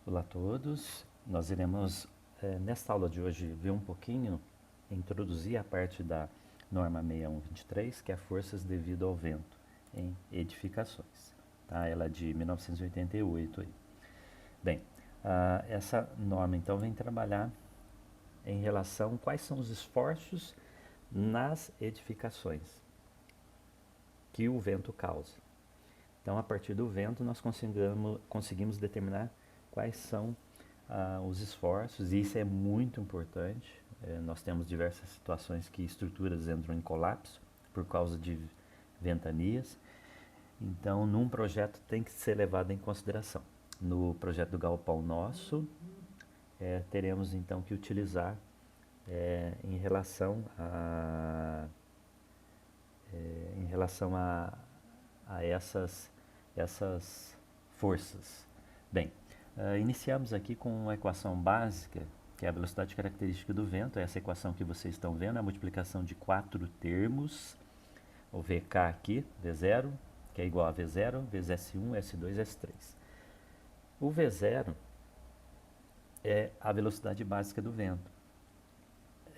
Olá a todos, nós iremos nesta aula de hoje ver um pouquinho, introduzir a parte da norma 6123, que é forças devido ao vento em edificações. Tá? Ela é de 1988. Aí. Bem, essa norma então vem trabalhar em relação a quais são os esforços nas edificações que o vento causa. Então, a partir do vento, nós conseguimos determinar quais são os esforços, e isso é muito importante. Nós temos diversas situações que estruturas entram em colapso por causa de ventanias. Então, num projeto tem que ser levado em consideração. No projeto do galpão nosso, teremos então que utilizar em relação a essas forças. Bem, iniciamos aqui com uma equação básica, que é a velocidade característica do vento. Essa equação que vocês estão vendo é a multiplicação de 4 termos, o VK aqui, V0, que é igual a V0 vezes S1, S2, S3. O V0 é a velocidade básica do vento.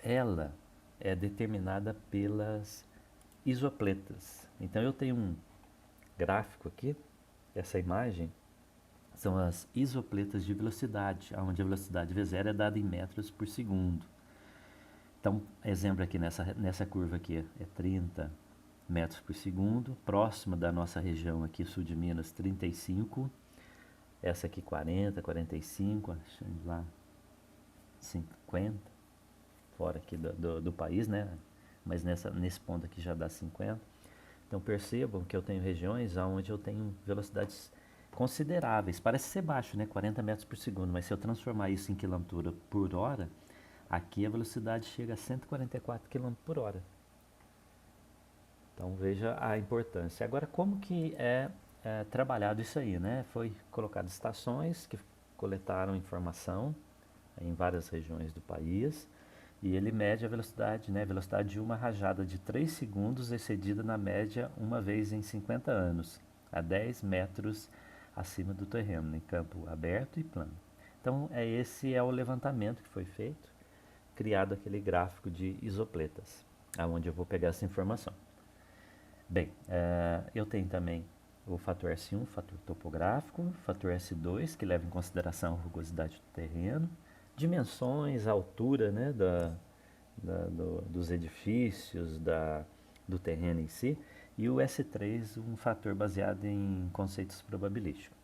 Ela é determinada pelas isopletas. Então eu tenho um gráfico aqui, essa imagem são as isopletas de velocidade, onde a velocidade V0 é dada em metros por segundo. Então, exemplo aqui nessa curva aqui é 30 metros por segundo, próxima da nossa região aqui, sul de Minas, 35, essa aqui 40, 45, achando lá 50, fora aqui do país, né? Mas nesse ponto aqui já dá 50. Então percebam que eu tenho regiões onde eu tenho velocidades consideráveis. Parece ser baixo, né? 40 metros por segundo, mas se eu transformar isso em quilômetro por hora, aqui a velocidade chega a 144 km por hora. Então veja a importância. Agora, como que é trabalhado isso aí, né? Foi colocado estações que coletaram informação em várias regiões do país e ele mede a velocidade, né? Velocidade de uma rajada de 3 segundos excedida na média uma vez em 50 anos, a 10 metros acima do terreno, em campo aberto e plano. Então, esse é o levantamento que foi feito, criado aquele gráfico de isopletas, aonde eu vou pegar essa informação. Bem, eu tenho também o fator S1, fator topográfico, fator S2, que leva em consideração a rugosidade do terreno, dimensões, a altura, né, dos edifícios, do terreno em si, e o S3, um fator baseado em conceitos probabilísticos.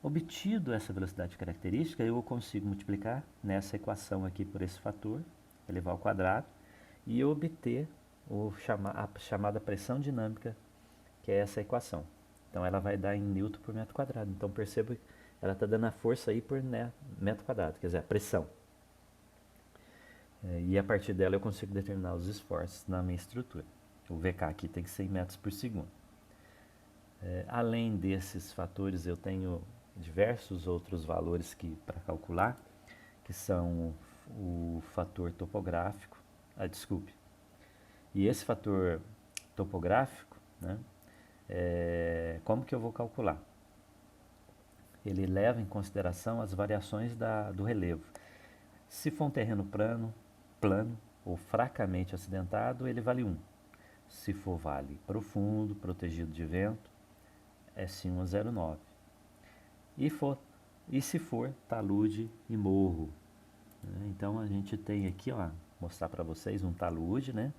Obtido essa velocidade característica, eu consigo multiplicar nessa equação aqui por esse fator, elevar ao quadrado, e obter a chamada pressão dinâmica, que é essa equação. Então ela vai dar em Newton por metro quadrado. Então perceba que ela está dando a força aí por metro quadrado, quer dizer, a pressão. E a partir dela eu consigo determinar os esforços na minha estrutura. O VK aqui tem que ser em metros por segundo. Além desses fatores, eu tenho diversos outros valores para calcular, que são o fator topográfico, desculpe. E esse fator topográfico, né, como que eu vou calcular? Ele leva em consideração as variações do relevo. Se for um terreno plano ou fracamente acidentado, ele vale 1. Se for vale profundo, protegido de vento, S1 a 0,9. E se for talude e morro. Então a gente tem aqui, ó, mostrar para vocês um talude, né?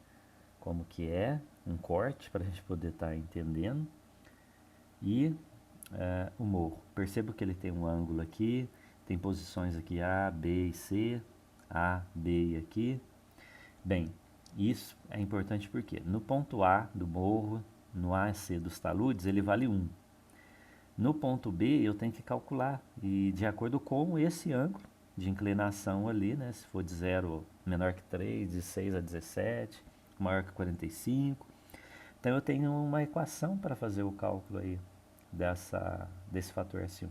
Como que é, um corte para a gente poder estar entendendo. E o morro. Perceba que ele tem um ângulo aqui, tem posições aqui A, B e C, A, B e aqui. Bem, isso é importante porque no ponto A do morro, no A e C dos taludes, ele vale 1. No ponto B eu tenho que calcular, e de acordo com esse ângulo de inclinação ali, né, se for de 0 menor que 3, de 6 a 17, maior que 45. Então eu tenho uma equação para fazer o cálculo aí desse fator S1.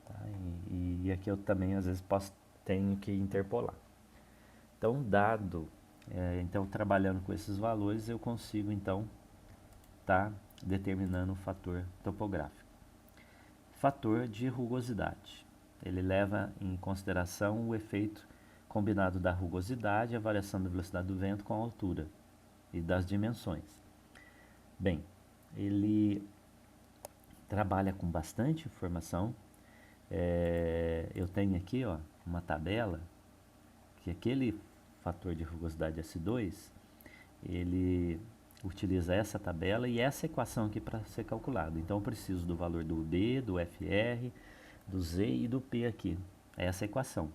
Tá? E aqui eu também às vezes tenho que interpolar. Então, então trabalhando com esses valores, eu consigo então estar determinando o fator topográfico. fator de rugosidade. Ele leva em consideração o efeito combinado da rugosidade, a variação da velocidade do vento com a altura e das dimensões. Bem, ele trabalha com bastante informação. Eu tenho aqui uma tabela que aquele fator de rugosidade S2, ele utiliza essa tabela e essa equação aqui para ser calculado. Então eu preciso do valor do B, do FR, do Z e do P aqui. É essa equação.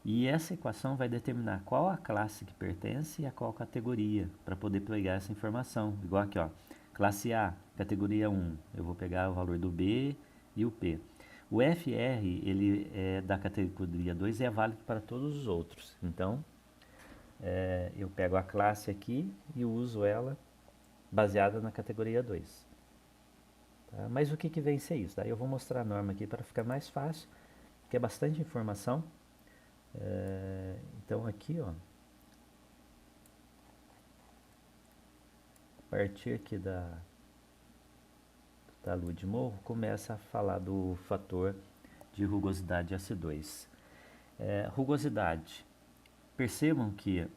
E essa equação vai determinar qual a classe que pertence e a qual categoria, para poder pegar essa informação. Igual aqui, classe A, categoria 1, eu vou pegar o valor do B e o P. O FR, ele é da categoria 2 e é válido para todos os outros. Então, eu pego a classe aqui e uso ela baseada na categoria 2. Tá? Mas o que vem ser isso? Daí eu vou mostrar a norma aqui para ficar mais fácil, porque é bastante informação. Então aqui, a partir aqui da lua de morro, começa a falar do fator de rugosidade S2. Rugosidade. Percebam que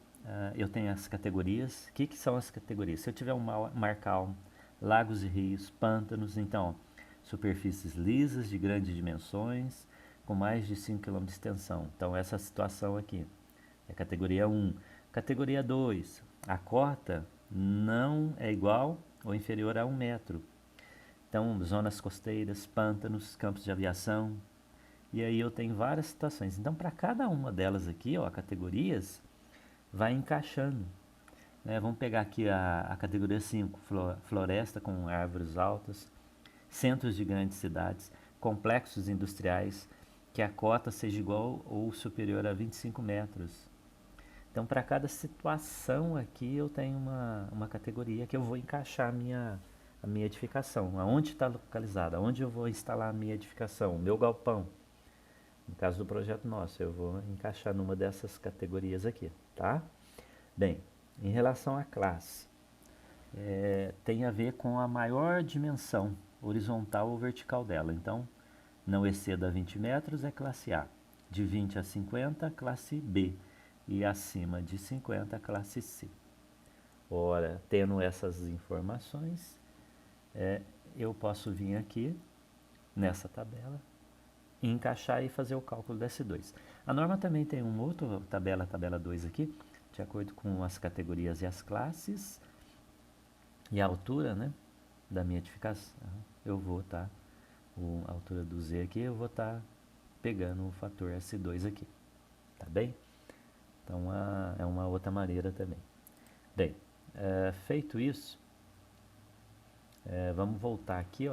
eu tenho as categorias. O que são as categorias? Se eu tiver um mar calmo, lagos e rios, pântanos, então, superfícies lisas de grandes dimensões, com mais de 5 km de extensão. Então, essa situação aqui é categoria 1. Categoria 2, a cota não é igual ou inferior a 1 metro. Então, zonas costeiras, pântanos, campos de aviação. E aí eu tenho várias situações. Então, para cada uma delas aqui, categorias, vai encaixando. Vamos pegar aqui a categoria 5, floresta com árvores altas, centros de grandes cidades, complexos industriais, que a cota seja igual ou superior a 25 metros. Então, para cada situação aqui, eu tenho uma categoria que eu vou encaixar a minha edificação. Aonde está localizada? Aonde eu vou instalar a minha edificação? O meu galpão. No caso do projeto nosso, eu vou encaixar numa dessas categorias aqui, tá? Bem, em relação à classe, tem a ver com a maior dimensão horizontal ou vertical dela. Então, não exceda 20 metros é classe A, de 20 a 50, classe B, e acima de 50, classe C. Ora, tendo essas informações, eu posso vir aqui nessa tabela e encaixar e fazer o cálculo do S2. A norma também tem uma outra tabela, tabela 2 aqui, de acordo com as categorias e as classes e a altura, da minha edificação. Eu vou estar, a altura do Z aqui, eu vou estar pegando o fator S2 aqui, tá bem? Então, é uma outra maneira também. Bem, feito isso, vamos voltar aqui,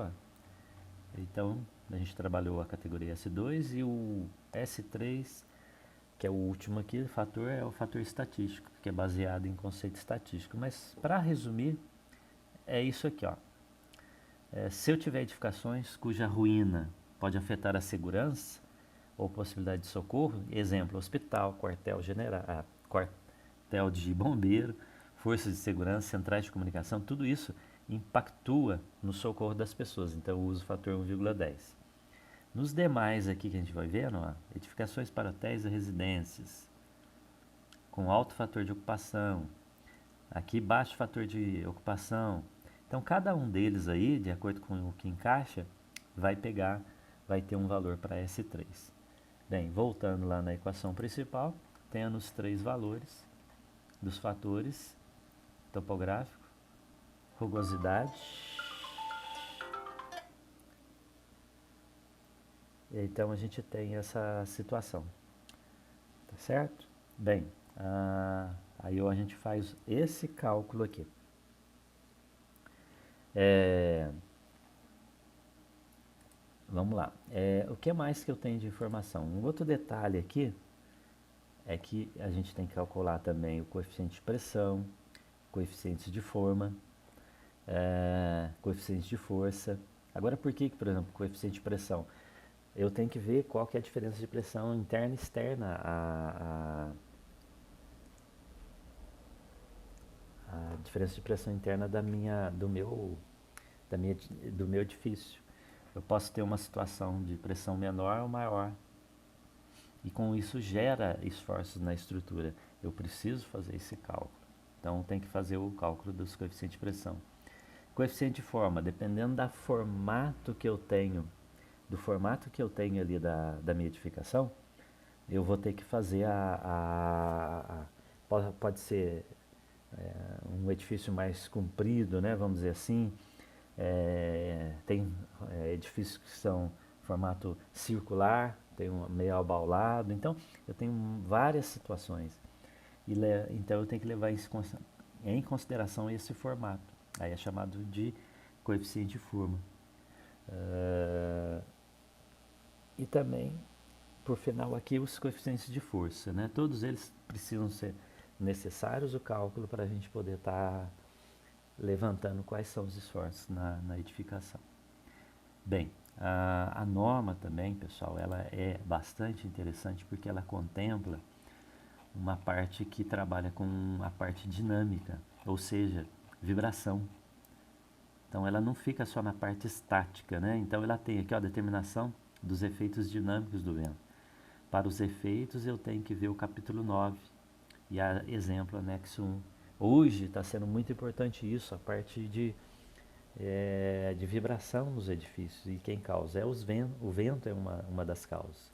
Então, a gente trabalhou a categoria S2 e o S3, que é o último aqui, o fator é o fator estatístico, que é baseado em conceito estatístico. Mas, para resumir, é isso aqui, se eu tiver edificações cuja ruína pode afetar a segurança ou possibilidade de socorro, exemplo, hospital, quartel de bombeiro, forças de segurança, centrais de comunicação, tudo isso impactua no socorro das pessoas. Então, eu uso o fator 1,10. Nos demais aqui que a gente vai vendo, edificações para hotéis e residências, com alto fator de ocupação, aqui baixo fator de ocupação. Então, cada um deles aí, de acordo com o que encaixa, vai ter um valor para S3. Bem, voltando lá na equação principal, tendo os 3 valores dos fatores: topográfico, rugosidade. Então a gente tem essa situação, tá certo? Bem, aí a gente faz esse cálculo aqui. Vamos lá. O que mais que eu tenho de informação? Um outro detalhe aqui é que a gente tem que calcular também o coeficiente de pressão, coeficientes de forma, coeficientes de força. Agora, por que, por exemplo, coeficiente de pressão? Eu tenho que ver qual que é a diferença de pressão interna e externa a diferença de pressão interna do meu edifício. Eu posso ter uma situação de pressão menor ou maior, e com isso gera esforços na estrutura. Eu preciso fazer esse cálculo. Então tem que fazer o cálculo dos coeficientes de pressão. Coeficiente de forma, dependendo do formato que eu tenho, ali da minha edificação, eu vou ter que fazer pode ser um edifício mais comprido, né, vamos dizer assim. Tem edifícios que são formato circular, tem um meio abaulado, então eu tenho várias situações. Então eu tenho que levar em consideração esse formato. Aí é chamado de coeficiente de Fuhrmann. E também, por final aqui, os coeficientes de força, né? Todos eles precisam ser necessários o cálculo para a gente poder estar levantando quais são os esforços na edificação. Bem, a norma também, pessoal, ela é bastante interessante porque ela contempla uma parte que trabalha com a parte dinâmica, ou seja, vibração. Então ela não fica só na parte estática, né? Então ela tem aqui a determinação dos efeitos dinâmicos do vento. Para os efeitos eu tenho que ver o capítulo 9 e a exemplo anexo 1. Hoje está sendo muito importante isso, a parte de vibração nos edifícios. E quem causa é o vento é uma das causas.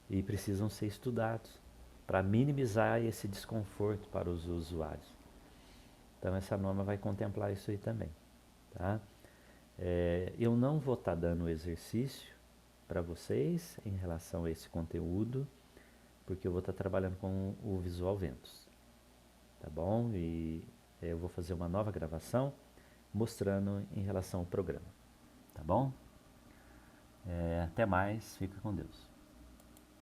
E precisam ser estudados para minimizar esse desconforto para os usuários. Então essa norma vai contemplar isso aí também. Tá? Eu não vou estar dando exercício para vocês em relação a esse conteúdo, porque eu vou estar trabalhando com o Visual Ventos. Tá bom? E eu vou fazer uma nova gravação mostrando em relação ao programa. Tá bom? Até mais, fica com Deus.